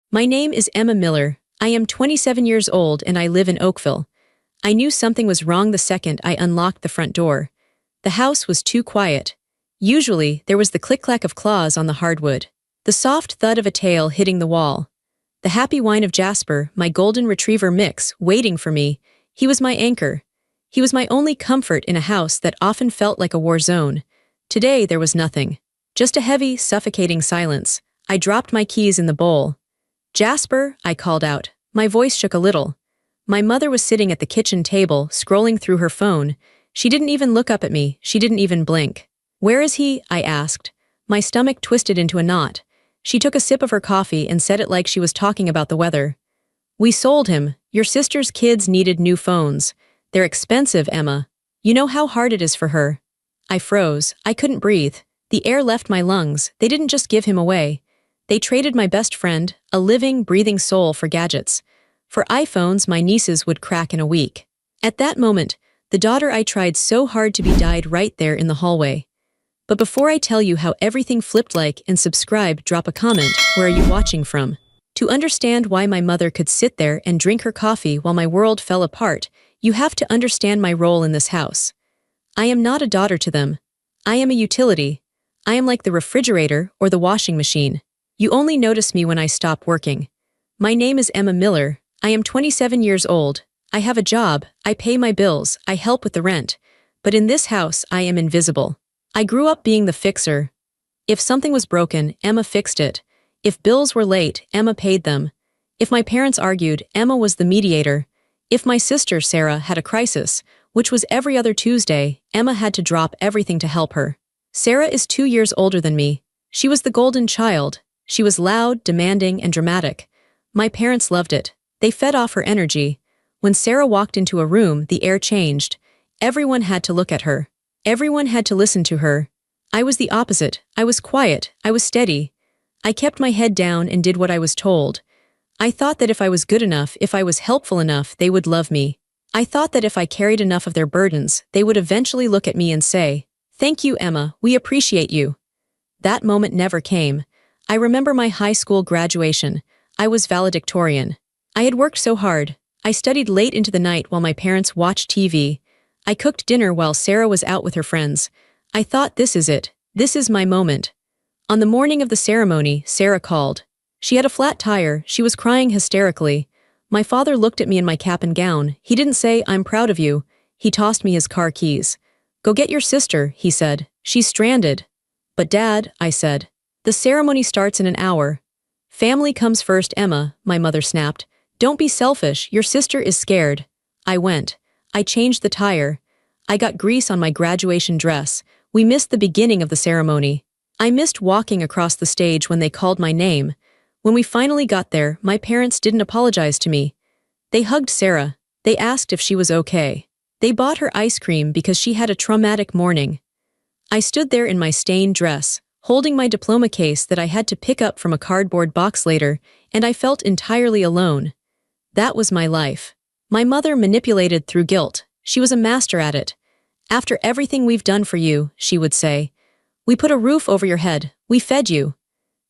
My name is Emma Miller. I am 27 years old and I live in Oakville. I knew something was wrong the second I unlocked the front door. The house was too quiet. Usually, there was the click-clack of claws on the hardwood, the soft thud of a tail hitting the wall, the happy whine of Jasper, my golden retriever mix, waiting for me. He was my anchor. He was my only comfort in a house that often felt like a war zone. Today, there was nothing. Just a heavy, suffocating silence. I dropped my keys in the bowl. "Jasper," I called out. My voice shook a little. My mother was sitting at the kitchen table, scrolling through her phone. She didn't even look up at me. She didn't even blink. "Where is he?" I asked. My stomach twisted into a knot. She took a sip of her coffee and said it like she was talking about the weather. "We sold him. Your sister's kids needed new phones. They're expensive, Emma. You know how hard it is for her." I froze. I couldn't breathe. The air left my lungs. They didn't just give him away. They traded my best friend, a living, breathing soul, for gadgets. For iPhones my nieces would crack in a week. At that moment, the daughter I tried so hard to be died right there in the hallway. But before I tell you how everything flipped, like and subscribe, drop a comment. Where are you watching from? To understand why my mother could sit there and drink her coffee while my world fell apart, you have to understand my role in this house. I am not a daughter to them. I am a utility. I am like the refrigerator or the washing machine. You only notice me when I stop working. My name is Emma Miller. I am 27 years old. I have a job. I pay my bills. I help with the rent. But in this house, I am invisible. I grew up being the fixer. If something was broken, Emma fixed it. If bills were late, Emma paid them. If my parents argued, Emma was the mediator. If my sister, Sarah, had a crisis, which was every other Tuesday, Emma had to drop everything to help her. Sarah is 2 years older than me. She was the golden child. She was loud, demanding, and dramatic. My parents loved it. They fed off her energy. When Sarah walked into a room, the air changed. Everyone had to look at her. Everyone had to listen to her. I was the opposite. I was quiet. I was steady. I kept my head down and did what I was told. I thought that if I was good enough, if I was helpful enough, they would love me. I thought that if I carried enough of their burdens, they would eventually look at me and say, "Thank you, Emma, we appreciate you." That moment never came. I remember my high school graduation. I was valedictorian. I had worked so hard. I studied late into the night while my parents watched TV. I cooked dinner while Sarah was out with her friends. I thought, this is it. This is my moment. On the morning of the ceremony, Sarah called. She had a flat tire. She was crying hysterically. My father looked at me in my cap and gown. He didn't say, "I'm proud of you." He tossed me his car keys. "Go get your sister," he said. "She's stranded." "But Dad," I said. "The ceremony starts in an hour." "Family comes first, Emma," my mother snapped. "Don't be selfish. Your sister is scared." I went. I changed the tire. I got grease on my graduation dress. We missed the beginning of the ceremony. I missed walking across the stage when they called my name. When we finally got there, my parents didn't apologize to me. They hugged Sarah. They asked if she was okay. They bought her ice cream because she had a traumatic morning. I stood there in my stained dress, holding my diploma case that I had to pick up from a cardboard box later, and I felt entirely alone. That was my life. My mother manipulated through guilt. She was a master at it. "After everything we've done for you," she would say, "we put a roof over your head. We fed you."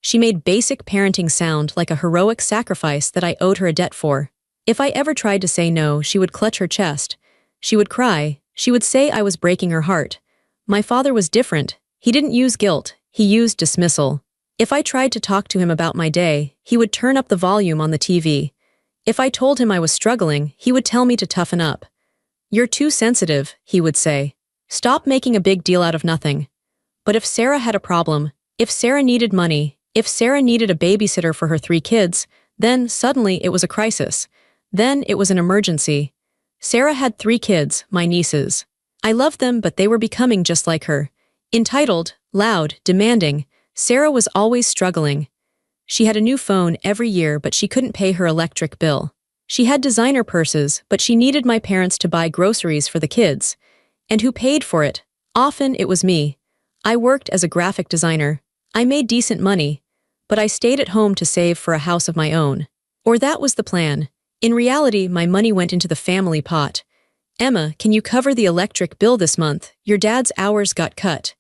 She made basic parenting sound like a heroic sacrifice that I owed her a debt for. If I ever tried to say no, she would clutch her chest. She would cry. She would say I was breaking her heart. My father was different. He didn't use guilt. He used dismissal. If I tried to talk to him about my day, he would turn up the volume on the TV. If I told him I was struggling, he would tell me to toughen up. "You're too sensitive," he would say. "Stop making a big deal out of nothing." But if Sarah had a problem, if Sarah needed money, if Sarah needed a babysitter for her 3 kids, then suddenly it was a crisis. Then it was an emergency. Sarah had 3 kids, my nieces. I loved them, but they were becoming just like her. Entitled, loud, demanding, Sarah was always struggling. She had a new phone every year, but she couldn't pay her electric bill. She had designer purses, but she needed my parents to buy groceries for the kids. And who paid for it? Often it was me. I worked as a graphic designer. I made decent money. But I stayed at home to save for a house of my own. Or that was the plan. In reality, my money went into the family pot. "Emma, can you cover the electric bill this month? Your dad's hours got cut."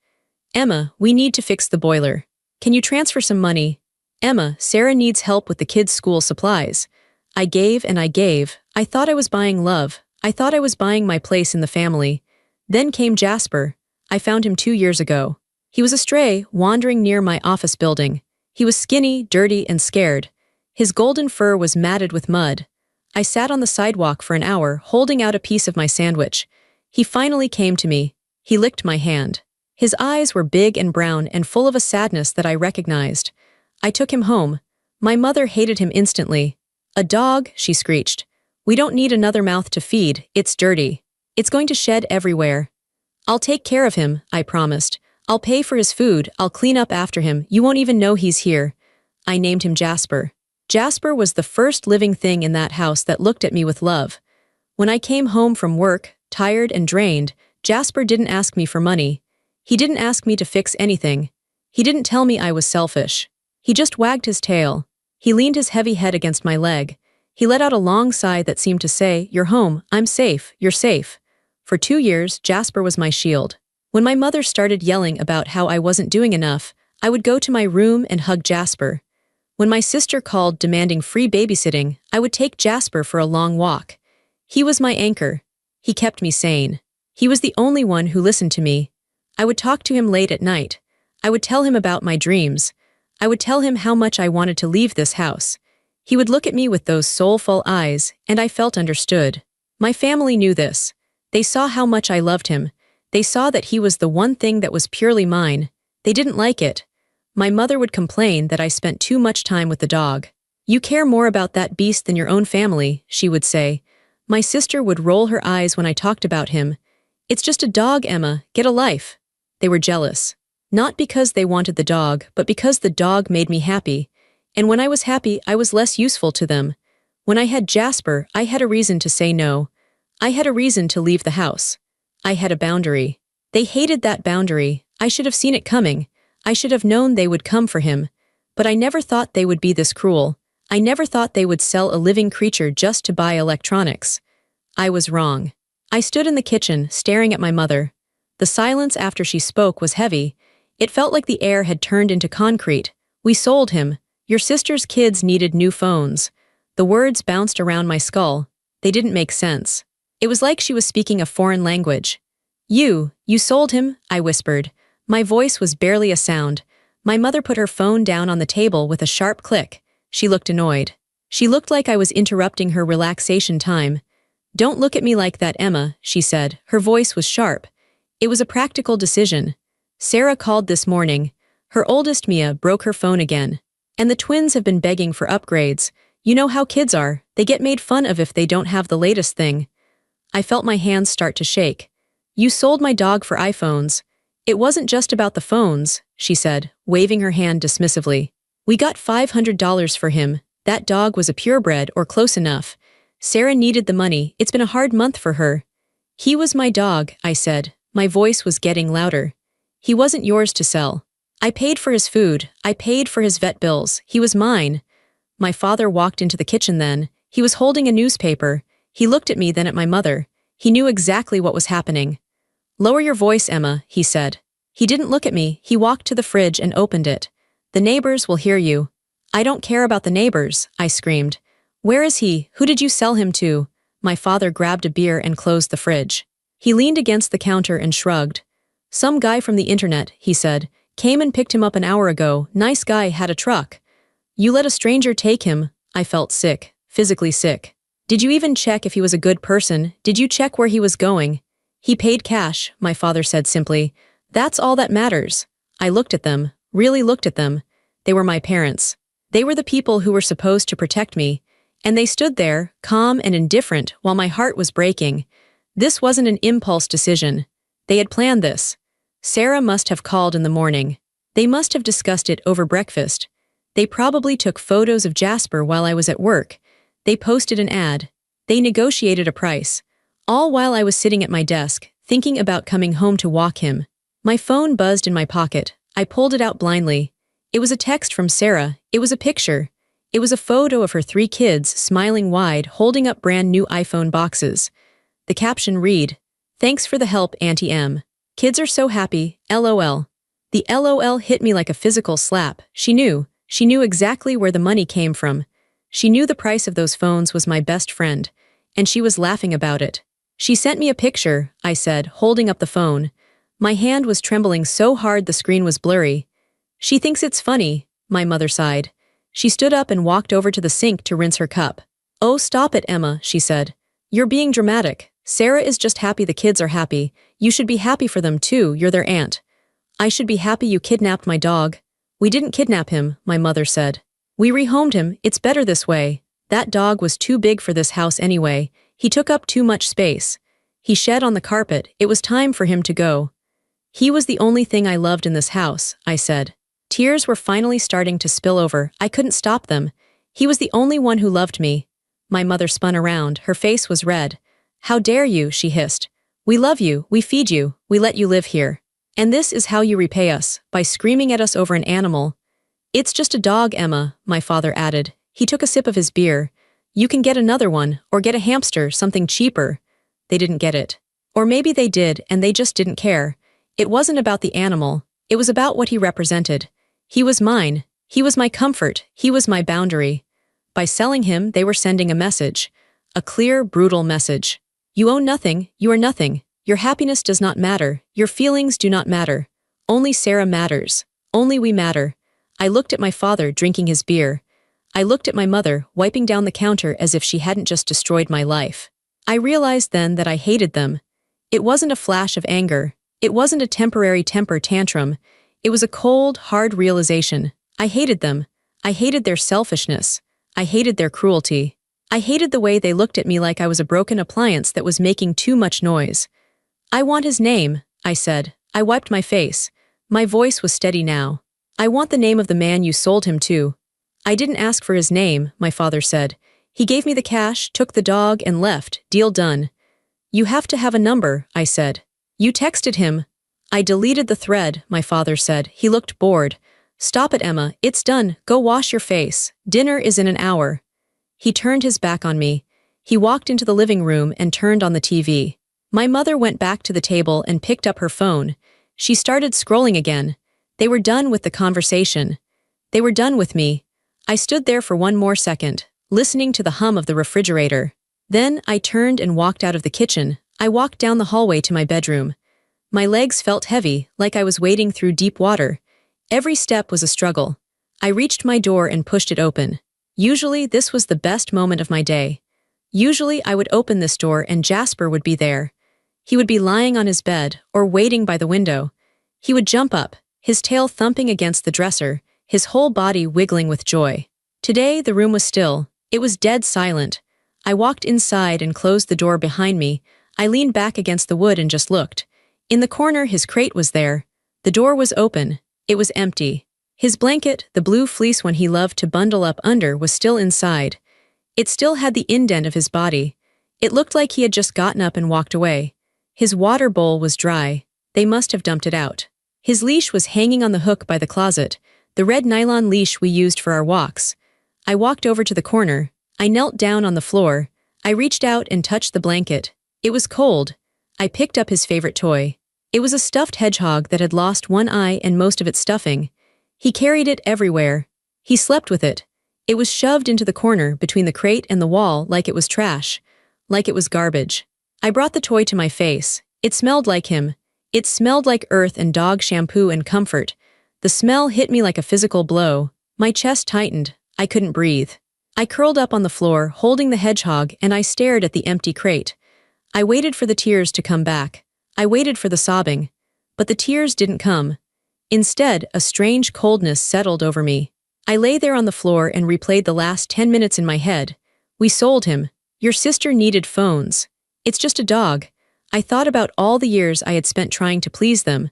"Emma, we need to fix the boiler. Can you transfer some money?" Emma, Sarah needs help with the kids' school supplies. I gave and I gave. I thought I was buying love. I thought I was buying my place in the family. Then came Jasper. I found him 2 years ago. He was a stray, wandering near my office building. He was skinny, dirty, and scared. His golden fur was matted with mud. I sat on the sidewalk for an hour, holding out a piece of my sandwich. He finally came to me. He licked my hand. His eyes were big and brown and full of a sadness that I recognized. I took him home. My mother hated him instantly. "A dog," she screeched. "We don't need another mouth to feed, it's dirty. It's going to shed everywhere." "I'll take care of him," I promised. "I'll pay for his food, I'll clean up after him, you won't even know he's here." I named him Jasper. Jasper was the first living thing in that house that looked at me with love. When I came home from work, tired and drained, Jasper didn't ask me for money. He didn't ask me to fix anything. He didn't tell me I was selfish. He just wagged his tail. He leaned his heavy head against my leg. He let out a long sigh that seemed to say, "You're home, I'm safe, you're safe." For 2 years, Jasper was my shield. When my mother started yelling about how I wasn't doing enough, I would go to my room and hug Jasper. When my sister called demanding free babysitting, I would take Jasper for a long walk. He was my anchor. He kept me sane. He was the only one who listened to me. I would talk to him late at night. I would tell him about my dreams. I would tell him how much I wanted to leave this house. He would look at me with those soulful eyes, and I felt understood. My family knew this. They saw how much I loved him. They saw that he was the one thing that was purely mine. They didn't like it. My mother would complain that I spent too much time with the dog. "You care more about that beast than your own family," she would say. My sister would roll her eyes when I talked about him. "It's just a dog, Emma, get a life." They were jealous. Not because they wanted the dog, but because the dog made me happy. And when I was happy, I was less useful to them. When I had Jasper, I had a reason to say no. I had a reason to leave the house. I had a boundary. They hated that boundary. I should have seen it coming. I should have known they would come for him. But I never thought they would be this cruel. I never thought they would sell a living creature just to buy electronics. I was wrong. I stood in the kitchen, staring at my mother. The silence after she spoke was heavy. It felt like the air had turned into concrete. "We sold him. Your sister's kids needed new phones." The words bounced around my skull. They didn't make sense. It was like she was speaking a foreign language. You sold him?" I whispered. My voice was barely a sound. My mother put her phone down on the table with a sharp click. She looked annoyed. She looked like I was interrupting her relaxation time. "Don't look at me like that, Emma," she said. Her voice was sharp. It was a practical decision. Sarah called this morning. Her oldest, Mia, broke her phone again. And the twins have been begging for upgrades. You know how kids are. They get made fun of if they don't have the latest thing. I felt my hands start to shake. "You sold my dog for iPhones." "It wasn't just about the phones," she said, waving her hand dismissively. "We got $500 for him. That dog was a purebred or close enough. Sarah needed the money. It's been a hard month for her." "He was my dog," I said. My voice was getting louder. "He wasn't yours to sell. I paid for his food. I paid for his vet bills. He was mine." My father walked into the kitchen then. He was holding a newspaper. He looked at me, then at my mother. He knew exactly what was happening. "Lower your voice, Emma," he said. He didn't look at me. He walked to the fridge and opened it. "The neighbors will hear you." "I don't care about the neighbors," I screamed. "Where is he? Who did you sell him to?" My father grabbed a beer and closed the fridge. He leaned against the counter and shrugged. "Some guy from the internet," he said. "Came and picked him up an hour ago. Nice guy, had a truck." "You let a stranger take him?" I felt sick, physically sick. "Did you even check if he was a good person? Did you check where he was going?" "He paid cash," my father said simply. "That's all that matters." I looked at them, really looked at them. They were my parents. They were the people who were supposed to protect me. And they stood there, calm and indifferent, while my heart was breaking. This wasn't an impulse decision. They had planned this. Sarah must have called in the morning. They must have discussed it over breakfast. They probably took photos of Jasper while I was at work. They posted an ad. They negotiated a price. All while I was sitting at my desk, thinking about coming home to walk him. My phone buzzed in my pocket. I pulled it out blindly. It was a text from Sarah. It was a picture. It was a photo of her 3 kids, smiling wide, holding up brand new iPhone boxes. The caption read, "Thanks for the help, Auntie M. Kids are so happy, LOL." The LOL hit me like a physical slap. She knew. She knew exactly where the money came from. She knew the price of those phones was my best friend, and she was laughing about it. She sent me a picture, I said, holding up the phone. My hand was trembling so hard the screen was blurry. She thinks it's funny, my mother sighed. She stood up and walked over to the sink to rinse her cup. Oh, stop it, Emma, she said. You're being dramatic. Sarah is just happy the kids are happy. You should be happy for them too, you're their aunt. I should be happy you kidnapped my dog. We didn't kidnap him, my mother said. We rehomed him, it's better this way. That dog was too big for this house anyway. He took up too much space. He shed on the carpet, it was time for him to go. He was the only thing I loved in this house, I said. Tears were finally starting to spill over, I couldn't stop them. He was the only one who loved me. My mother spun around, her face was red. How dare you, she hissed. We love you, we feed you, we let you live here. And this is how you repay us, by screaming at us over an animal. It's just a dog, Emma, my father added. He took a sip of his beer. You can get another one, or get a hamster, something cheaper. They didn't get it. Or maybe they did, and they just didn't care. It wasn't about the animal, it was about what he represented. He was mine, he was my comfort, he was my boundary. By selling him, they were sending a message. A clear, brutal message. You own nothing, you are nothing. Your happiness does not matter, your feelings do not matter. Only Sarah matters. Only we matter. I looked at my father drinking his beer. I looked at my mother wiping down the counter as if she hadn't just destroyed my life. I realized then that I hated them. It wasn't a flash of anger. It wasn't a temporary temper tantrum. It was a cold, hard realization. I hated them. I hated their selfishness. I hated their cruelty. I hated the way they looked at me like I was a broken appliance that was making too much noise. I want his name, I said. I wiped my face. My voice was steady now. I want the name of the man you sold him to. I didn't ask for his name, my father said. He gave me the cash, took the dog, and left. Deal done. You have to have a number, I said. You texted him. I deleted the thread, my father said. He looked bored. Stop it, Emma. It's done. Go wash your face. Dinner is in an hour. He turned his back on me. He walked into the living room and turned on the TV. My mother went back to the table and picked up her phone. She started scrolling again. They were done with the conversation. They were done with me. I stood there for one more second, listening to the hum of the refrigerator. Then I turned and walked out of the kitchen. I walked down the hallway to my bedroom. My legs felt heavy, like I was wading through deep water. Every step was a struggle. I reached my door and pushed it open. Usually this was the best moment of my day. Usually I would open this door and Jasper would be there. He would be lying on his bed or waiting by the window. He would jump up, his tail thumping against the dresser, his whole body wiggling with joy. Today the room was still. It was dead silent. I walked inside and closed the door behind me. I leaned back against the wood and just looked. In the corner his crate was there. The door was open. It was empty. His blanket, the blue fleece one he loved to bundle up under, was still inside. It still had the indent of his body. It looked like he had just gotten up and walked away. His water bowl was dry. They must have dumped it out. His leash was hanging on the hook by the closet, the red nylon leash we used for our walks. I walked over to the corner. I knelt down on the floor. I reached out and touched the blanket. It was cold. I picked up his favorite toy. It was a stuffed hedgehog that had lost one eye and most of its stuffing. He carried it everywhere. He slept with it. It was shoved into the corner between the crate and the wall like it was trash, like it was garbage. I brought the toy to my face. It smelled like him. It smelled like earth and dog shampoo and comfort. The smell hit me like a physical blow. My chest tightened. I couldn't breathe. I curled up on the floor, holding the hedgehog, and I stared at the empty crate. I waited for the tears to come back. I waited for the sobbing. But the tears didn't come. Instead, a strange coldness settled over me. I lay there on the floor and replayed the last 10 minutes in my head. We sold him. Your sister needed phones. It's just a dog. I thought about all the years I had spent trying to please them.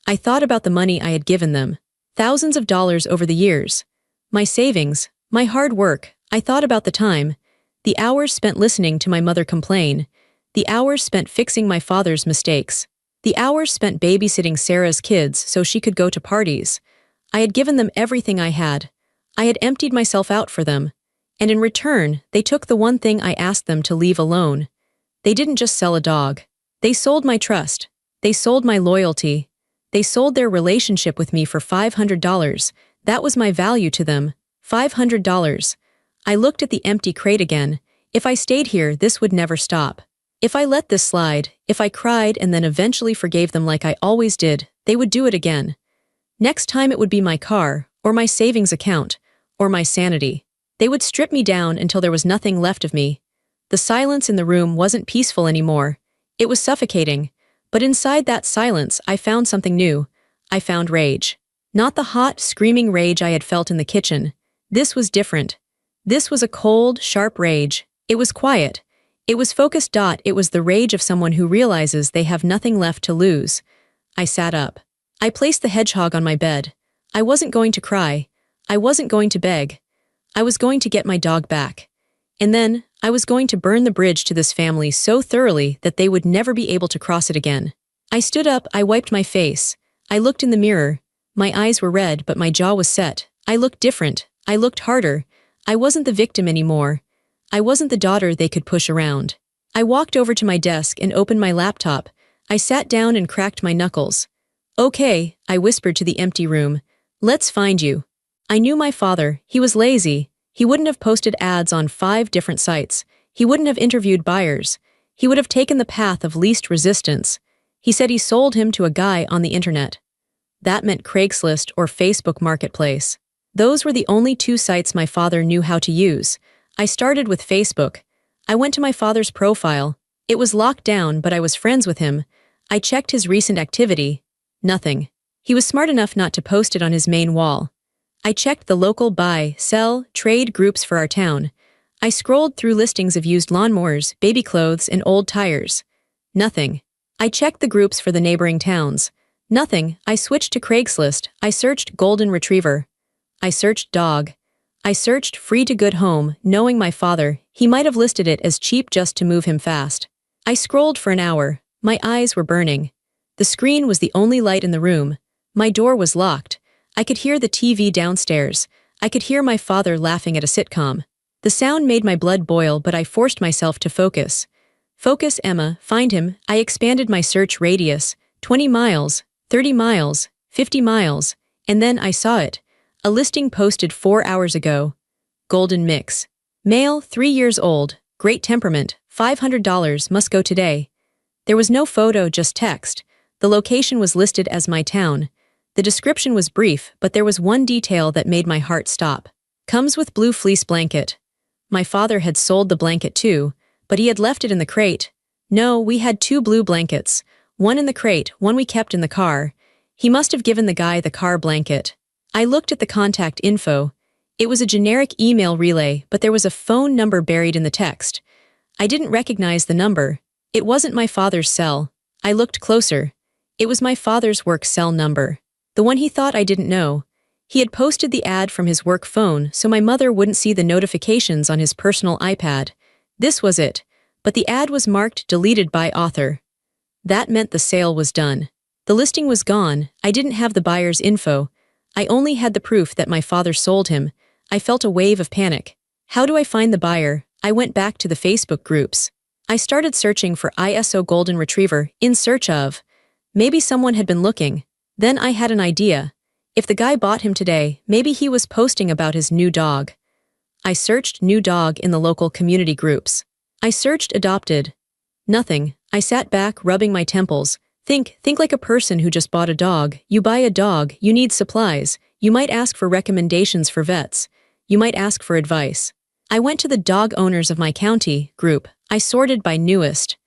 I thought about the money I had given them. Thousands of dollars over the years. My savings, my hard work. I thought about the time. The hours spent listening to my mother complain. The hours spent fixing my father's mistakes. The hours spent babysitting Sarah's kids so she could go to parties. I had given them everything I had. I had emptied myself out for them. And in return, they took the one thing I asked them to leave alone. They didn't just sell a dog. They sold my trust. They sold my loyalty. They sold their relationship with me for $500. That was my value to them. $500. I looked at the empty crate again. If I stayed here, this would never stop. If I let this slide, if I cried and then eventually forgave them like I always did, they would do it again. Next time it would be my car, or my savings account, or my sanity. They would strip me down until there was nothing left of me. The silence in the room wasn't peaceful anymore. It was suffocating. But inside that silence, I found something new. I found rage. Not the hot, screaming rage I had felt in the kitchen. This was different. This was a cold, sharp rage. It was quiet. It was focused. It was the rage of someone who realizes they have nothing left to lose. I sat up. I placed the hedgehog on my bed. I wasn't going to cry. I wasn't going to beg. I was going to get my dog back. And then, I was going to burn the bridge to this family so thoroughly that they would never be able to cross it again. I stood up, I wiped my face. I looked in the mirror. My eyes were red, but my jaw was set. I looked different. I looked harder. I wasn't the victim anymore. I wasn't the daughter they could push around. I walked over to my desk and opened my laptop. I sat down and cracked my knuckles. Okay, I whispered to the empty room. Let's find you. I knew my father. He was lazy. He wouldn't have posted ads on 5 different sites. He wouldn't have interviewed buyers. He would have taken the path of least resistance. He said he sold him to a guy on the internet. That meant Craigslist or Facebook Marketplace. Those were the only 2 sites my father knew how to use. I started with Facebook. I went to my father's profile. It was locked down, but I was friends with him. I checked his recent activity. Nothing. He was smart enough not to post it on his main wall. I checked the local buy, sell, trade groups for our town. I scrolled through listings of used lawnmowers, baby clothes, and old tires. Nothing. I checked the groups for the neighboring towns. Nothing. I switched to Craigslist. I searched golden retriever. I searched dog. I searched free to good home, knowing my father, he might have listed it as cheap just to move him fast. I scrolled for an hour. My eyes were burning. The screen was the only light in the room. My door was locked. I could hear the TV downstairs. I could hear my father laughing at a sitcom. The sound made my blood boil, but I forced myself to focus. Focus, Emma, find him. I expanded my search radius. 20 miles, 30 miles, 50 miles, and then I saw it. A listing posted 4 hours ago. Golden mix. Male, 3 years old, great temperament, $500, must go today. There was no photo, just text. The location was listed as my town. The description was brief, but there was one detail that made my heart stop. Comes with blue fleece blanket. My father had sold the blanket too, but he had left it in the crate. No, we had 2 blue blankets. One in the crate, one we kept in the car. He must have given the guy the car blanket. I looked at the contact info. It was a generic email relay, but there was a phone number buried in the text. I didn't recognize the number. It wasn't my father's cell. I looked closer. It was my father's work cell number. The one he thought I didn't know. He had posted the ad from his work phone so my mother wouldn't see the notifications on his personal iPad. This was it, but the ad was marked deleted by author. That meant the sale was done. The listing was gone. I didn't have the buyer's info. I only had the proof that my father sold him. I felt a wave of panic. How do I find the buyer? I went back to the Facebook groups. I started searching for ISO Golden Retriever, in search of. Maybe someone had been looking. Then I had an idea. If the guy bought him today, maybe he was posting about his new dog. I searched new dog in the local community groups. I searched adopted. Nothing. I sat back, rubbing my temples. Think like a person who just bought a dog. You buy a dog, you need supplies. You might ask for recommendations for vets. You might ask for advice. I went to the dog owners of my county group. I sorted by newest.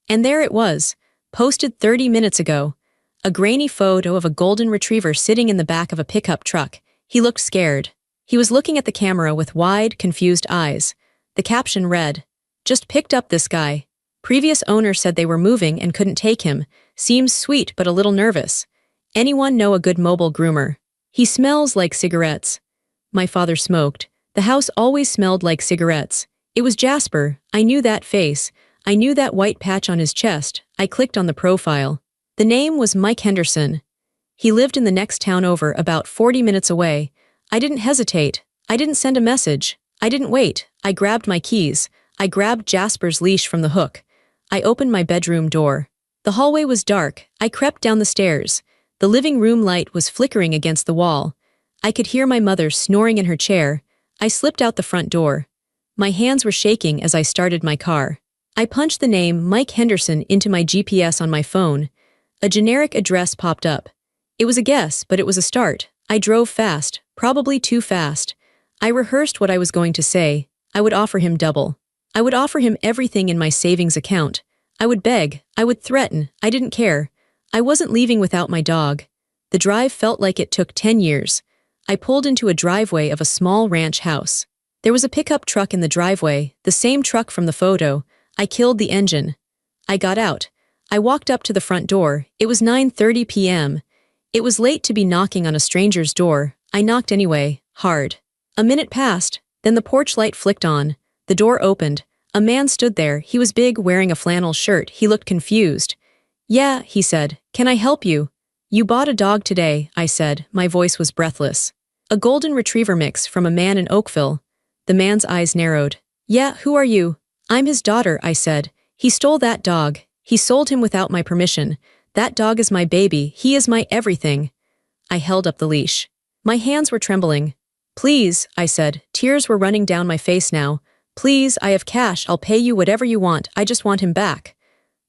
And there it was, posted 30 minutes ago. A grainy photo of a golden retriever sitting in the back of a pickup truck. He looked scared. He was looking at the camera with wide, confused eyes. The caption read, "Just picked up this guy. Previous owner said they were moving and couldn't take him. Seems sweet but a little nervous. Anyone know a good mobile groomer? He smells like cigarettes." My father smoked. The house always smelled like cigarettes. It was Jasper. I knew that face. I knew that white patch on his chest. I clicked on the profile. The name was Mike Henderson. He lived in the next town over, about 40 minutes away. I didn't hesitate. I didn't send a message. I didn't wait. I grabbed my keys. I grabbed Jasper's leash from the hook. I opened my bedroom door. The hallway was dark. I crept down the stairs. The living room light was flickering against the wall. I could hear my mother snoring in her chair. I slipped out the front door. My hands were shaking as I started my car. I punched the name Mike Henderson into my GPS on my phone. A generic address popped up. It was a guess, but it was a start. I drove fast, probably too fast. I rehearsed what I was going to say. I would offer him double. I would offer him everything in my savings account. I would beg. I would threaten. I didn't care. I wasn't leaving without my dog. The drive felt like it took 10 years. I pulled into a driveway of a small ranch house. There was a pickup truck in the driveway, the same truck from the photo. I killed the engine. I got out. I walked up to the front door. It was 9:30 p.m. It was late to be knocking on a stranger's door. I knocked anyway, hard. A minute passed, then the porch light flicked on. The door opened. A man stood there. He was big, wearing a flannel shirt. He looked confused. "Yeah," he said. "Can I help you?" "You bought a dog today," I said. My voice was breathless. "A golden retriever mix from a man in Oakville." The man's eyes narrowed. "Yeah, who are you?" "I'm his daughter," I said. "He stole that dog. He sold him without my permission. That dog is my baby. He is my everything." I held up the leash. My hands were trembling. "Please," I said. Tears were running down my face now. "Please, I have cash. I'll pay you whatever you want. I just want him back."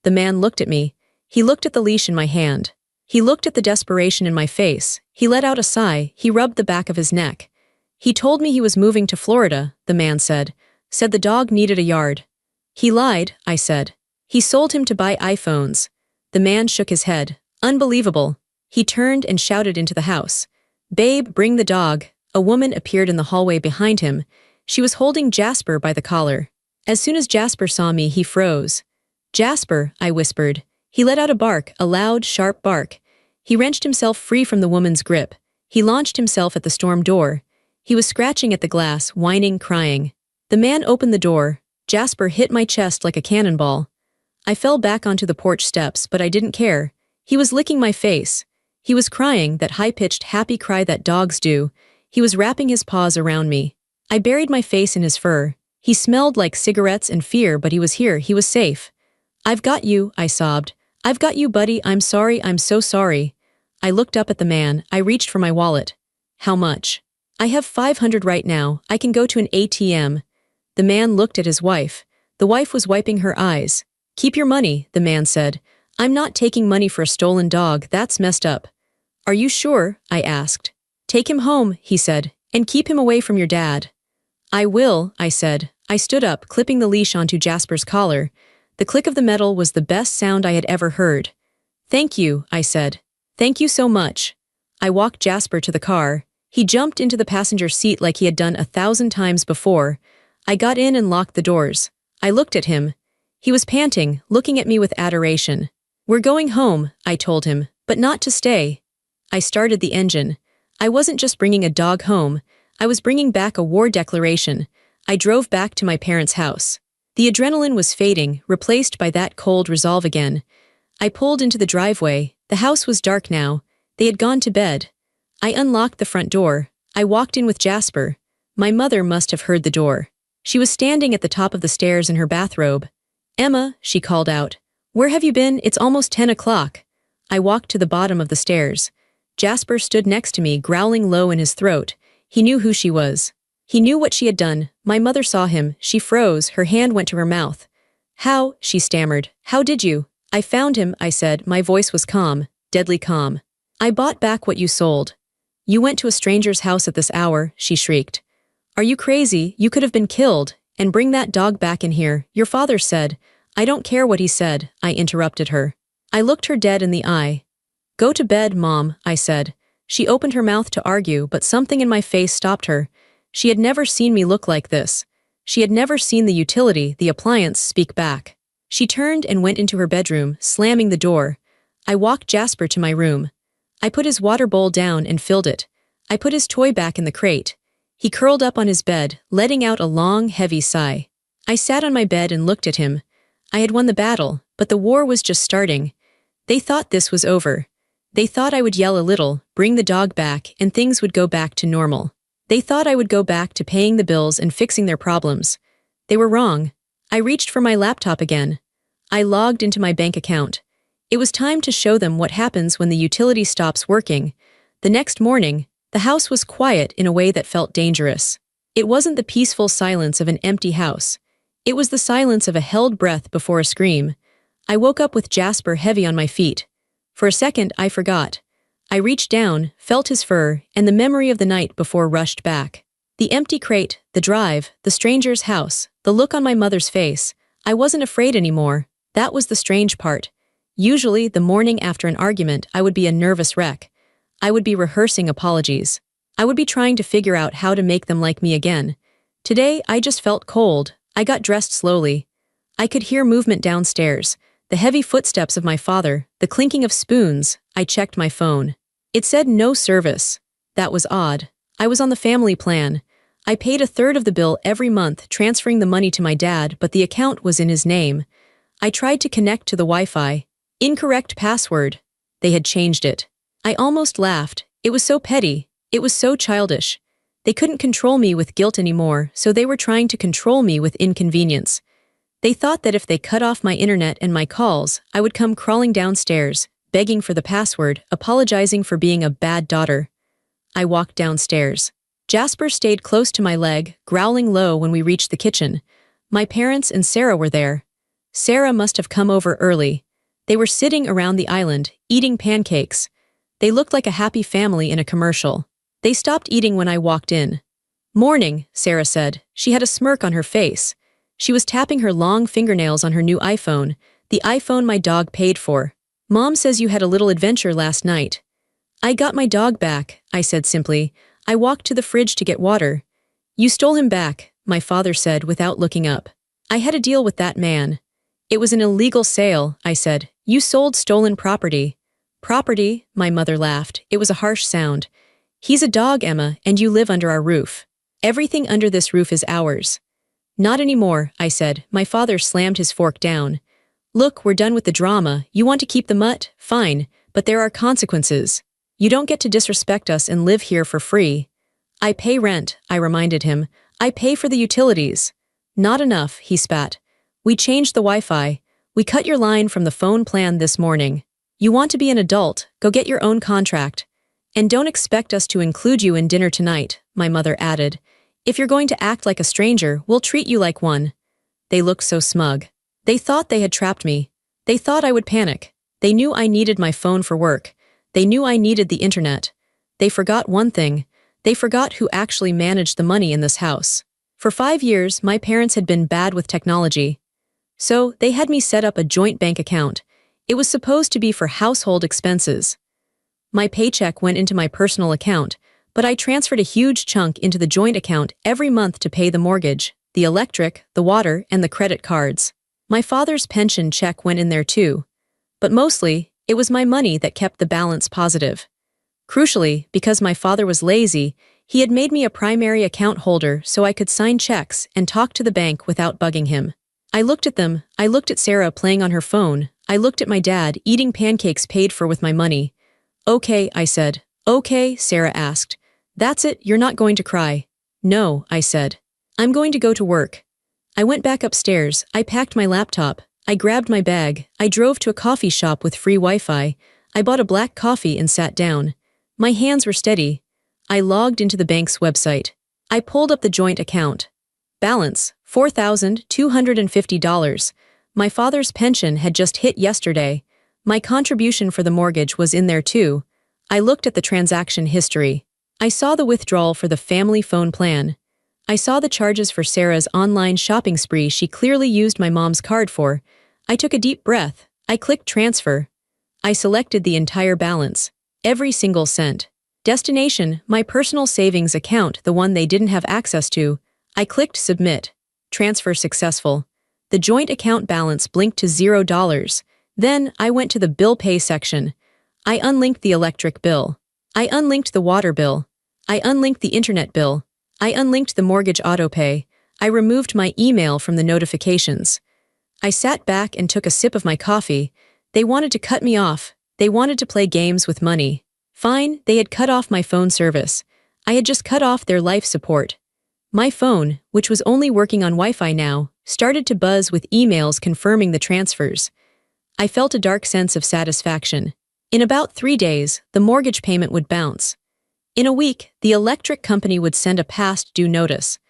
The man looked at me. He looked at the leash in my hand. He looked at the desperation in my face. He let out a sigh. He rubbed the back of his neck. "He told me he was moving to Florida," the man said. "Said the dog needed a yard." "He lied," I said. "He sold him to buy iPhones." The man shook his head. "Unbelievable." He turned and shouted into the house. "Babe, bring the dog." A woman appeared in the hallway behind him. She was holding Jasper by the collar. As soon as Jasper saw me, he froze. "Jasper," I whispered. He let out a bark, a loud, sharp bark. He wrenched himself free from the woman's grip. He launched himself at the storm door. He was scratching at the glass, whining, crying. The man opened the door. Jasper hit my chest like a cannonball. I fell back onto the porch steps, but I didn't care. He was licking my face. He was crying, that high-pitched, happy cry that dogs do. He was wrapping his paws around me. I buried my face in his fur. He smelled like cigarettes and fear, but he was here. He was safe. "I've got you," I sobbed. "I've got you, buddy. I'm sorry. I'm so sorry." I looked up at the man. I reached for my wallet. "How much?" "I have 500 right now. I can go to an ATM." The man looked at his wife. The wife was wiping her eyes. "Keep your money," the man said. "I'm not taking money for a stolen dog. That's messed up." "Are you sure?" I asked. "Take him home," he said, "and keep him away from your dad." "I will," I said. I stood up, clipping the leash onto Jasper's collar. The click of the metal was the best sound I had ever heard. "Thank you," I said. "Thank you so much." I walked Jasper to the car. He jumped into the passenger seat like he had done 1,000 times before. I got in and locked the doors. I looked at him. He was panting, looking at me with adoration. "We're going home," I told him, "but not to stay." I started the engine. I wasn't just bringing a dog home. I was bringing back a war declaration. I drove back to my parents' house. The adrenaline was fading, replaced by that cold resolve again. I pulled into the driveway. The house was dark now. They had gone to bed. I unlocked the front door. I walked in with Jasper. My mother must have heard the door. She was standing at the top of the stairs in her bathrobe. "Emma," she called out. "Where have you been? It's almost 10 o'clock." I walked to the bottom of the stairs. Jasper stood next to me, growling low in his throat. He knew who she was. He knew what she had done. My mother saw him. She froze. Her hand went to her mouth. "How?" she stammered. "How did you?" "I found him," I said. My voice was calm, deadly calm. "I bought back what you sold." "You went to a stranger's house at this hour," she shrieked. "Are you crazy? You could have been killed. And bring that dog back in here. Your father said." "I don't care what he said," I interrupted her. I looked her dead in the eye. "Go to bed, Mom," I said. She opened her mouth to argue, but something in my face stopped her. She had never seen me look like this. She had never seen the utility, the appliance, speak back. She turned and went into her bedroom, slamming the door. I walked Jasper to my room. I put his water bowl down and filled it. I put his toy back in the crate. He curled up on his bed, letting out a long, heavy sigh. I sat on my bed and looked at him. I had won the battle, but the war was just starting. They thought this was over. They thought I would yell a little, bring the dog back, and things would go back to normal. They thought I would go back to paying the bills and fixing their problems. They were wrong. I reached for my laptop again. I logged into my bank account. It was time to show them what happens when the utility stops working. The next morning, The house was quiet in a way that felt dangerous. It wasn't the peaceful silence of an empty house. It was the silence of a held breath before a scream. I woke up with Jasper heavy on my feet. For a second, I forgot. I reached down, felt his fur, and the memory of the night before rushed back. The empty crate, the drive, the stranger's house, the look on my mother's face. I wasn't afraid anymore. That was the strange part. Usually, the morning after an argument, I would be a nervous wreck. I would be rehearsing apologies. I would be trying to figure out how to make them like me again. Today, I just felt cold. I got dressed slowly. I could hear movement downstairs, the heavy footsteps of my father, the clinking of spoons. I checked my phone. It said no service. That was odd. I was on the family plan. I paid a third of the bill every month, transferring the money to my dad, but the account was in his name. I tried to connect to the Wi-Fi. Incorrect password. They had changed it. I almost laughed. It was so petty. It was so childish. They couldn't control me with guilt anymore, so they were trying to control me with inconvenience. They thought that if they cut off my internet and my calls, I would come crawling downstairs, begging for the password, apologizing for being a bad daughter. I walked downstairs. Jasper stayed close to my leg, growling low when we reached the kitchen. My parents and Sarah were there. Sarah must have come over early. They were sitting around the island, eating pancakes. They looked like a happy family in a commercial. They stopped eating when I walked in. "Morning," Sarah said. She had a smirk on her face. She was tapping her long fingernails on her new iPhone, the iPhone my dog paid for. "Mom says you had a little adventure last night." "I got my dog back," I said simply. I walked to the fridge to get water. "You stole him back," my father said without looking up. "I had a deal with that man." "It was an illegal sale," I said. "You sold stolen property." "Property?" My mother laughed. It was a harsh sound. "He's a dog, Emma, and you live under our roof. Everything under this roof is ours." "Not anymore," I said. My father slammed his fork down. "Look, we're done with the drama. You want to keep the mutt? Fine, but there are consequences. You don't get to disrespect us and live here for free." "I pay rent," I reminded him. "I pay for the utilities." "Not enough," he spat. "We changed the Wi-Fi. We cut your line from the phone plan this morning. You want to be an adult, go get your own contract. And don't expect us to include you in dinner tonight," my mother added. "If you're going to act like a stranger, we'll treat you like one." They looked so smug. They thought they had trapped me. They thought I would panic. They knew I needed my phone for work. They knew I needed the internet. They forgot one thing. They forgot who actually managed the money in this house. For 5 years, my parents had been bad with technology. So, they had me set up a joint bank account. It was supposed to be for household expenses. My paycheck went into my personal account, but I transferred a huge chunk into the joint account every month to pay the mortgage, the electric, the water, and the credit cards. My father's pension check went in there too. But mostly, it was my money that kept the balance positive. Crucially, because my father was lazy, he had made me a primary account holder so I could sign checks and talk to the bank without bugging him. I looked at them. I looked at Sarah playing on her phone. I looked at my dad eating pancakes paid for with my money. "Okay," I said. "Okay," Sarah asked. "That's it, you're not going to cry." "No," I said. "I'm going to go to work." I went back upstairs. I packed my laptop. I grabbed my bag. I drove to a coffee shop with free Wi-Fi. I bought a black coffee and sat down. My hands were steady. I logged into the bank's website. I pulled up the joint account. Balance, $4,250. My father's pension had just hit yesterday. My contribution for the mortgage was in there too. I looked at the transaction history. I saw the withdrawal for the family phone plan. I saw the charges for Sarah's online shopping spree she clearly used my mom's card for. I took a deep breath. I clicked transfer. I selected the entire balance. Every single cent. Destination, my personal savings account, the one they didn't have access to. I clicked submit. Transfer successful. The joint account balance blinked to $0. Then, I went to the bill pay section. I unlinked the electric bill. I unlinked the water bill. I unlinked the internet bill. I unlinked the mortgage autopay. I removed my email from the notifications. I sat back and took a sip of my coffee. They wanted to cut me off. They wanted to play games with money. Fine, they had cut off my phone service. I had just cut off their life support. My phone, which was only working on Wi-Fi now, started to buzz with emails confirming the transfers. I felt a dark sense of satisfaction. In about 3 days, the mortgage payment would bounce. In a week, the electric company would send a past due notice.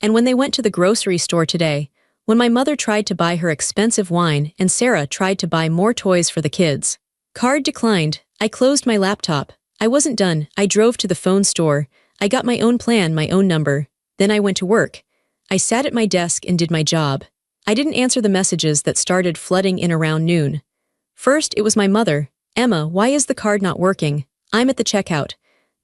And when they went to the grocery store today, when my mother tried to buy her expensive wine and Sarah tried to buy more toys for the kids. Card declined. I closed my laptop. I wasn't done. I drove to the phone store. I got my own plan, my own number. Then I went to work. I sat at my desk and did my job. I didn't answer the messages that started flooding in around noon. First, it was my mother. Emma, why is the card not working? I'm at the checkout.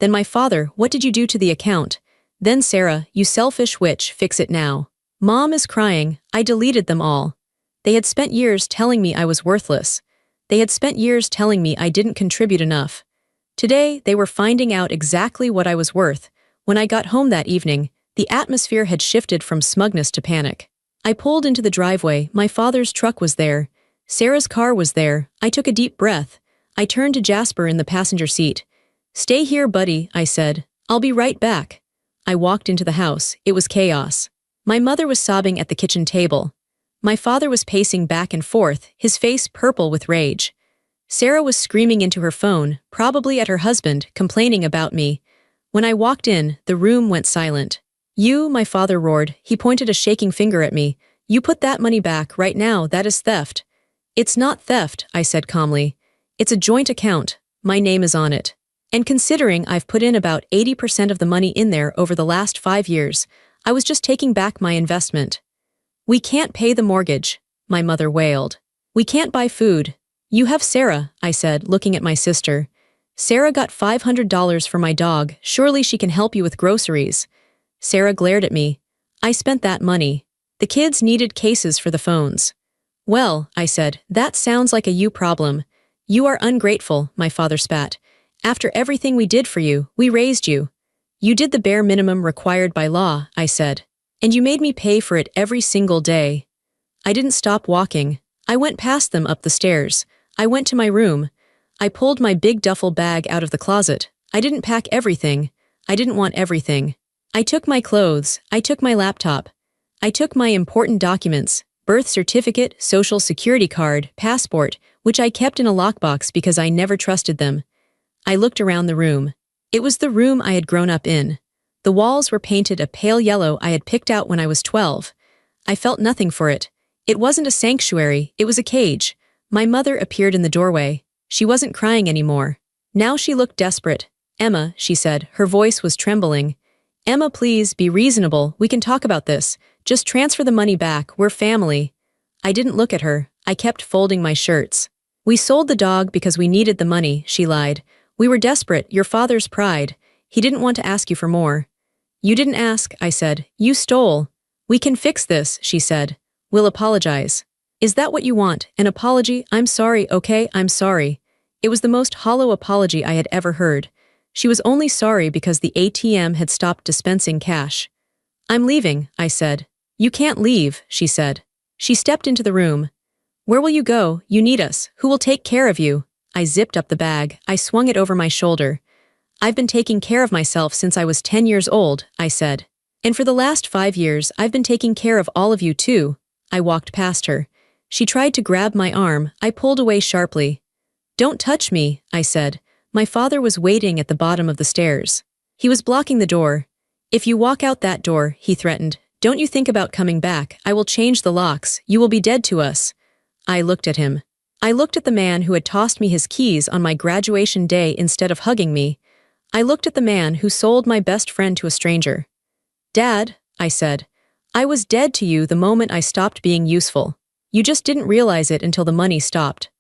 Then my father, what did you do to the account? Then Sarah, you selfish witch, fix it now. Mom is crying. I deleted them all. They had spent years telling me I was worthless. They had spent years telling me I didn't contribute enough. Today, they were finding out exactly what I was worth. When I got home that evening, the atmosphere had shifted from smugness to panic. I pulled into the driveway. My father's truck was there. Sarah's car was there. I took a deep breath. I turned to Jasper in the passenger seat. Stay here, buddy, I said. I'll be right back. I walked into the house. It was chaos. My mother was sobbing at the kitchen table. My father was pacing back and forth, his face purple with rage. Sarah was screaming into her phone, probably at her husband, complaining about me. When I walked in, the room went silent. You, my father roared. He pointed a shaking finger at me. You put that money back right now. That is theft. It's not theft, I said calmly. It's a joint account. My name is on it. And considering I've put in about 80% of the money in there over the last 5 years, I was just taking back my investment. We can't pay the mortgage, my mother wailed. We can't buy food. You have Sarah, I said, looking at my sister. Sarah got $500 for my dog. Surely she can help you with groceries. Sarah glared at me. I spent that money. The kids needed cases for the phones. Well, I said, that sounds like a you problem. You are ungrateful, my father spat. After everything we did for you, we raised you. You did the bare minimum required by law, I said. And you made me pay for it every single day. I didn't stop walking. I went past them up the stairs. I went to my room. I pulled my big duffel bag out of the closet. I didn't pack everything. I didn't want everything. I took my clothes. I took my laptop. I took my important documents, birth certificate, social security card, passport, which I kept in a lockbox because I never trusted them. I looked around the room. It was the room I had grown up in. The walls were painted a pale yellow I had picked out when I was 12. I felt nothing for it. It wasn't a sanctuary, it was a cage. My mother appeared in the doorway. She wasn't crying anymore. Now she looked desperate. Emma, she said, her voice was trembling. Emma, please, be reasonable, we can talk about this. Just transfer the money back, we're family. I didn't look at her. I kept folding my shirts. We sold the dog because we needed the money, she lied. We were desperate, your father's pride. He didn't want to ask you for more. You didn't ask, I said. You stole. We can fix this, she said. We'll apologize. Is that what you want? An apology? I'm sorry, okay, I'm sorry. It was the most hollow apology I had ever heard. She was only sorry because the ATM had stopped dispensing cash. I'm leaving, I said. You can't leave, she said. She stepped into the room. Where will you go? You need us. Who will take care of you? I zipped up the bag. I swung it over my shoulder. I've been taking care of myself since I was 10 years old, I said. And for the last 5 years, I've been taking care of all of you too. I walked past her. She tried to grab my arm. I pulled away sharply. Don't touch me, I said. My father was waiting at the bottom of the stairs. He was blocking the door. If you walk out that door, he threatened, don't you think about coming back. I will change the locks. You will be dead to us. I looked at him. I looked at the man who had tossed me his keys on my graduation day instead of hugging me. I looked at the man who sold my best friend to a stranger. Dad, I said, I was dead to you the moment I stopped being useful. You just didn't realize it until the money stopped.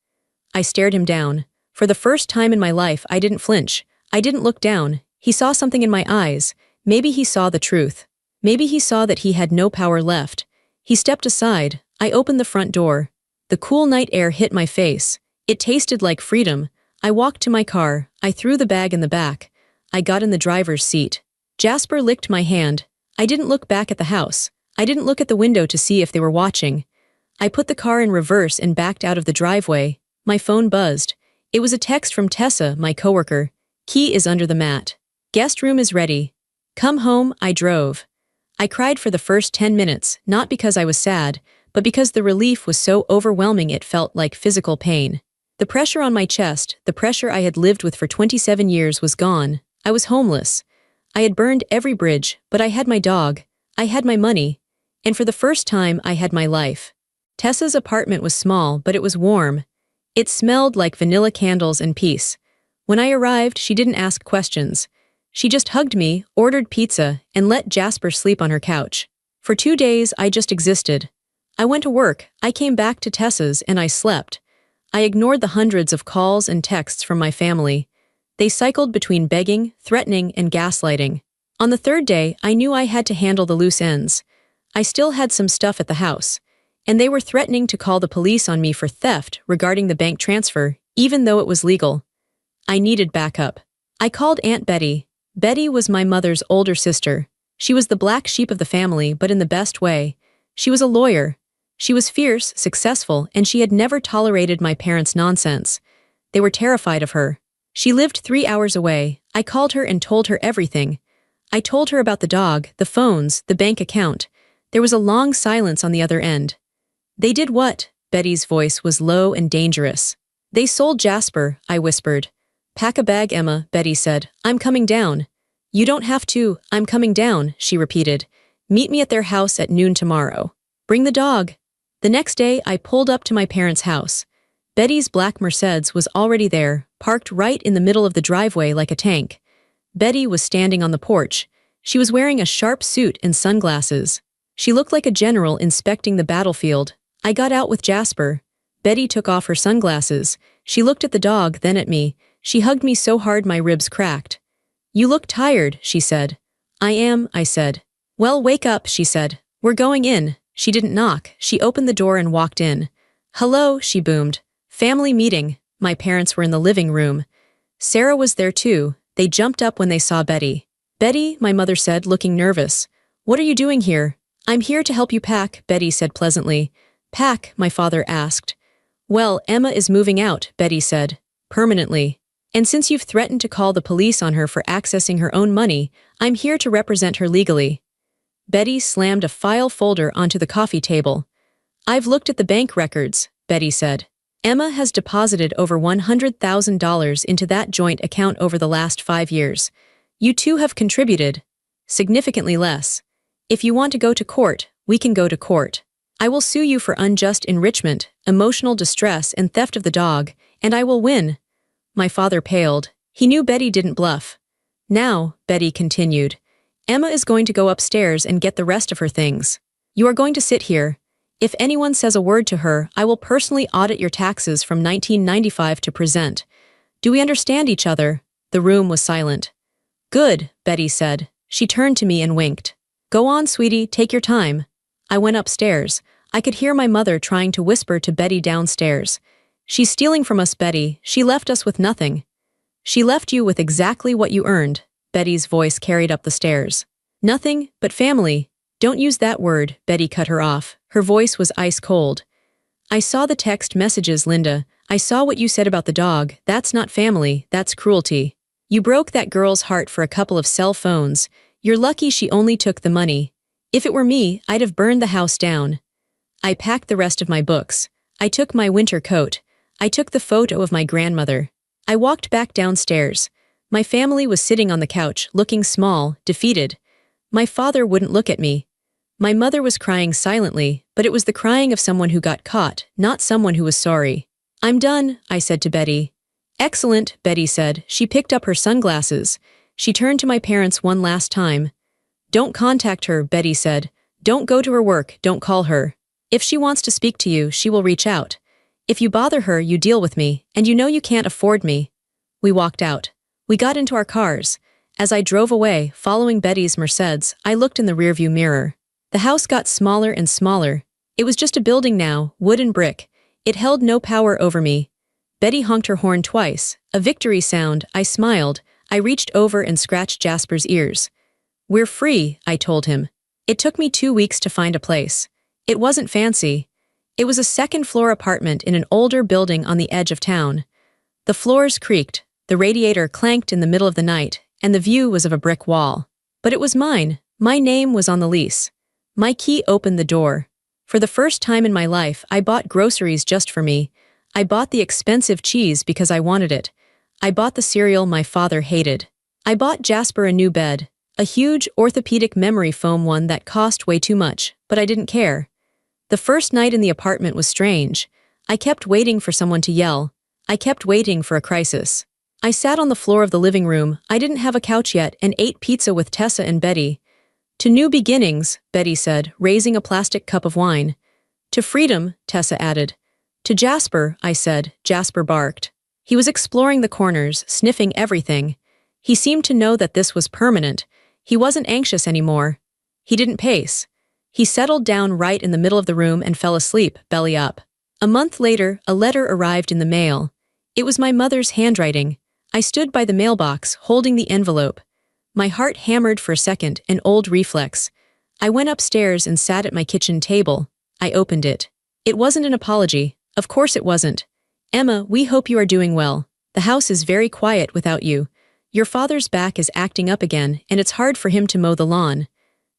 I stared him down. For the first time in my life, I didn't flinch. I didn't look down. He saw something in my eyes. Maybe he saw the truth. Maybe he saw that he had no power left. He stepped aside. I opened the front door. The cool night air hit my face. It tasted like freedom. I walked to my car. I threw the bag in the back. I got in the driver's seat. Jasper licked my hand. I didn't look back at the house. I didn't look at the window to see if they were watching. I put the car in reverse and backed out of the driveway. My phone buzzed. It was a text from Tessa, my coworker. Key is under the mat. Guest room is ready. Come home, I drove. I cried for the first 10 minutes, not because I was sad, but because the relief was so overwhelming it felt like physical pain. The pressure on my chest, the pressure I had lived with for 27 years was gone. I was homeless. I had burned every bridge, but I had my dog, I had my money, and for the first time I had my life. Tessa's apartment was small, but it was warm. It smelled like vanilla candles and peace. When I arrived, she didn't ask questions. She just hugged me, ordered pizza, and let Jasper sleep on her couch. For 2 days, I just existed. I went to work, I came back to Tessa's, and I slept. I ignored the hundreds of calls and texts from my family. They cycled between begging, threatening, and gaslighting. On the 3rd day, I knew I had to handle the loose ends. I still had some stuff at the house, and they were threatening to call the police on me for theft regarding the bank transfer, even though it was legal. I needed backup. I called Aunt Betty. Betty was my mother's older sister. She was the black sheep of the family, but in the best way. She was a lawyer. She was fierce, successful, and she had never tolerated my parents' nonsense. They were terrified of her. She lived 3 hours away. I called her and told her everything. I told her about the dog, the phones, the bank account. There was a long silence on the other end. They did what? Betty's voice was low and dangerous. They sold Jasper, I whispered. Pack a bag, Emma, Betty said. I'm coming down. You don't have to, I'm coming down, she repeated. Meet me at their house at noon tomorrow. Bring the dog. The next day, I pulled up to my parents' house. Betty's black Mercedes was already there, parked right in the middle of the driveway like a tank. Betty was standing on the porch. She was wearing a sharp suit and sunglasses. She looked like a general inspecting the battlefield. I got out with Jasper. Betty took off her sunglasses. She looked at the dog, then at me. She hugged me so hard my ribs cracked. You look tired, she said. I am, I said. Well, wake up, she said. We're going in. She didn't knock. She opened the door and walked in. Hello, she boomed. Family meeting. My parents were in the living room. Sarah was there too. They jumped up when they saw Betty. Betty, my mother said, looking nervous. What are you doing here? I'm here to help you pack, Betty said pleasantly. Pack, my father asked. Well, Emma is moving out, Betty said. Permanently. And since you've threatened to call the police on her for accessing her own money, I'm here to represent her legally. Betty slammed a file folder onto the coffee table. I've looked at the bank records, Betty said. Emma has deposited over $100,000 into that joint account over the last 5 years. You two have contributed. Significantly less. If you want to go to court, we can go to court. I will sue you for unjust enrichment, emotional distress, and theft of the dog, and I will win. My father paled. He knew Betty didn't bluff. Now, Betty continued, Emma is going to go upstairs and get the rest of her things. You are going to sit here. If anyone says a word to her, I will personally audit your taxes from 1995 to present. Do we understand each other? The room was silent. Good, Betty said. She turned to me and winked. Go on, sweetie, take your time. I went upstairs. I could hear my mother trying to whisper to Betty downstairs. She's stealing from us, Betty. She left us with nothing. She left you with exactly what you earned. Betty's voice carried up the stairs. Nothing but family. Don't use that word, Betty cut her off. Her voice was ice cold. I saw the text messages, Linda. I saw what you said about the dog. That's not family, that's cruelty. You broke that girl's heart for a couple of cell phones. You're lucky she only took the money. If it were me, I'd have burned the house down. I packed the rest of my books. I took my winter coat. I took the photo of my grandmother. I walked back downstairs. My family was sitting on the couch, looking small, defeated. My father wouldn't look at me. My mother was crying silently, but it was the crying of someone who got caught, not someone who was sorry. I'm done, I said to Betty. Excellent, Betty said. She picked up her sunglasses. She turned to my parents one last time. Don't contact her, Betty said. Don't go to her work, don't call her. If she wants to speak to you, she will reach out. If you bother her, you deal with me, and you know you can't afford me. We walked out. We got into our cars. As I drove away, following Betty's Mercedes, I looked in the rearview mirror. The house got smaller and smaller. It was just a building now, wood and brick. It held no power over me. Betty honked her horn twice, a victory sound. I smiled. I reached over and scratched Jasper's ears. We're free, I told him. It took me 2 weeks to find a place. It wasn't fancy. It was a second-floor apartment in an older building on the edge of town. The floors creaked, the radiator clanked in the middle of the night, and the view was of a brick wall. But it was mine. My name was on the lease. My key opened the door. For the first time in my life, I bought groceries just for me. I bought the expensive cheese because I wanted it. I bought the cereal my father hated. I bought Jasper a new bed, a huge orthopedic memory foam one that cost way too much, but I didn't care. The first night in the apartment was strange. I kept waiting for someone to yell. I kept waiting for a crisis. I sat on the floor of the living room, I didn't have a couch yet, and ate pizza with Tessa and Betty. To new beginnings, Betty said, raising a plastic cup of wine. To freedom, Tessa added. To Jasper, I said. Jasper barked. He was exploring the corners, sniffing everything. He seemed to know that this was permanent. He wasn't anxious anymore. He didn't pace. He settled down right in the middle of the room and fell asleep, belly up. A month later, a letter arrived in the mail. It was my mother's handwriting. I stood by the mailbox, holding the envelope. My heart hammered for a second, an old reflex. I went upstairs and sat at my kitchen table. I opened it. It wasn't an apology. Of course it wasn't. Emma, we hope you are doing well. The house is very quiet without you. Your father's back is acting up again, and it's hard for him to mow the lawn.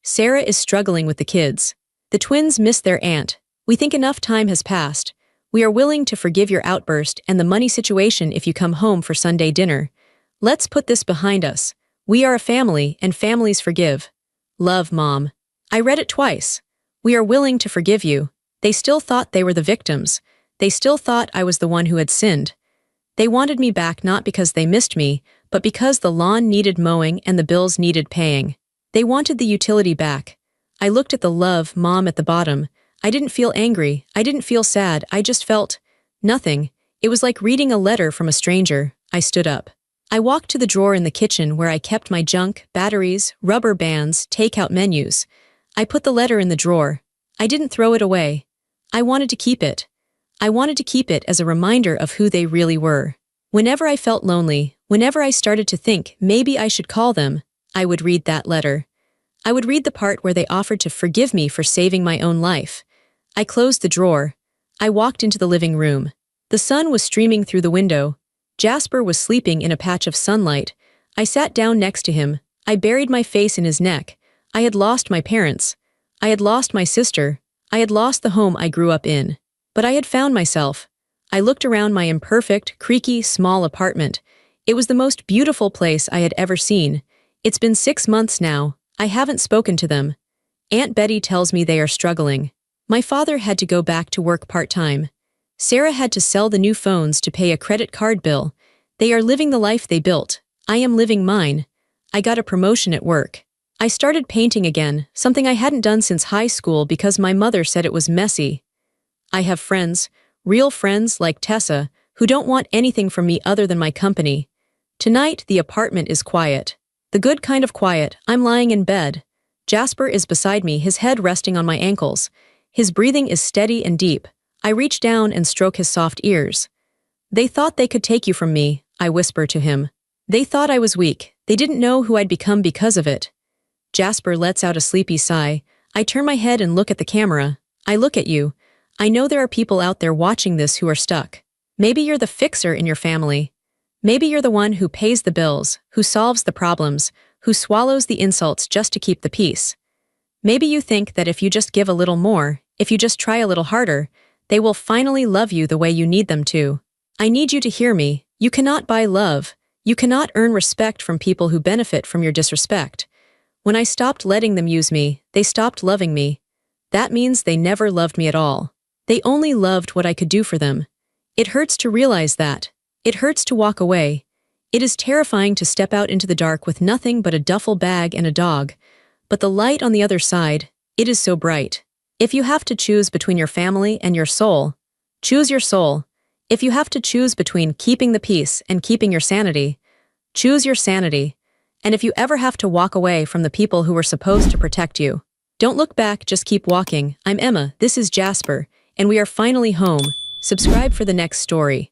Sarah is struggling with the kids. The twins miss their aunt. We think enough time has passed. We are willing to forgive your outburst and the money situation if you come home for Sunday dinner. Let's put this behind us. We are a family, and families forgive. Love, Mom. I read it twice. We are willing to forgive you. They still thought they were the victims. They still thought I was the one who had sinned. They wanted me back not because they missed me, but because the lawn needed mowing and the bills needed paying. They wanted the utility back. I looked at the love, Mom, at the bottom. I didn't feel angry. I didn't feel sad. I just felt nothing. It was like reading a letter from a stranger. I stood up. I walked to the drawer in the kitchen where I kept my junk, batteries, rubber bands, takeout menus. I put the letter in the drawer. I didn't throw it away. I wanted to keep it. I wanted to keep it as a reminder of who they really were. Whenever I felt lonely, whenever I started to think maybe I should call them, I would read that letter. I would read the part where they offered to forgive me for saving my own life. I closed the drawer. I walked into the living room. The sun was streaming through the window. Jasper was sleeping in a patch of sunlight. I sat down next to him. I buried my face in his neck. I had lost my parents. I had lost my sister. I had lost the home I grew up in. But I had found myself. I looked around my imperfect, creaky, small apartment. It was the most beautiful place I had ever seen. It's been 6 months now. I haven't spoken to them. Aunt Betty tells me they are struggling. My father had to go back to work part-time. Sarah had to sell the new phones to pay a credit card bill. They are living the life they built. I am living mine. I got a promotion at work. I started painting again, something I hadn't done since high school because my mother said it was messy. I have friends, real friends like Tessa, who don't want anything from me other than my company. Tonight, the apartment is quiet. The good kind of quiet. I'm lying in bed. Jasper is beside me, his head resting on my ankles. His breathing is steady and deep. I reach down and stroke his soft ears. They thought they could take you from me, I whisper to him. They thought I was weak. They didn't know who I'd become because of it. Jasper lets out a sleepy sigh. I turn my head and look at the camera. I look at you. I know there are people out there watching this who are stuck. Maybe you're the fixer in your family. Maybe you're the one who pays the bills, who solves the problems, who swallows the insults just to keep the peace. Maybe you think that if you just give a little more, if you just try a little harder, they will finally love you the way you need them to. I need you to hear me. You cannot buy love. You cannot earn respect from people who benefit from your disrespect. When I stopped letting them use me, they stopped loving me. That means they never loved me at all. They only loved what I could do for them. It hurts to realize that. It hurts to walk away. It is terrifying to step out into the dark with nothing but a duffel bag and a dog. But the light on the other side, it is so bright. If you have to choose between your family and your soul, choose your soul. If you have to choose between keeping the peace and keeping your sanity, choose your sanity. And if you ever have to walk away from the people who were supposed to protect you, don't look back, just keep walking. I'm Emma, this is Jasper, and we are finally home. Subscribe for the next story.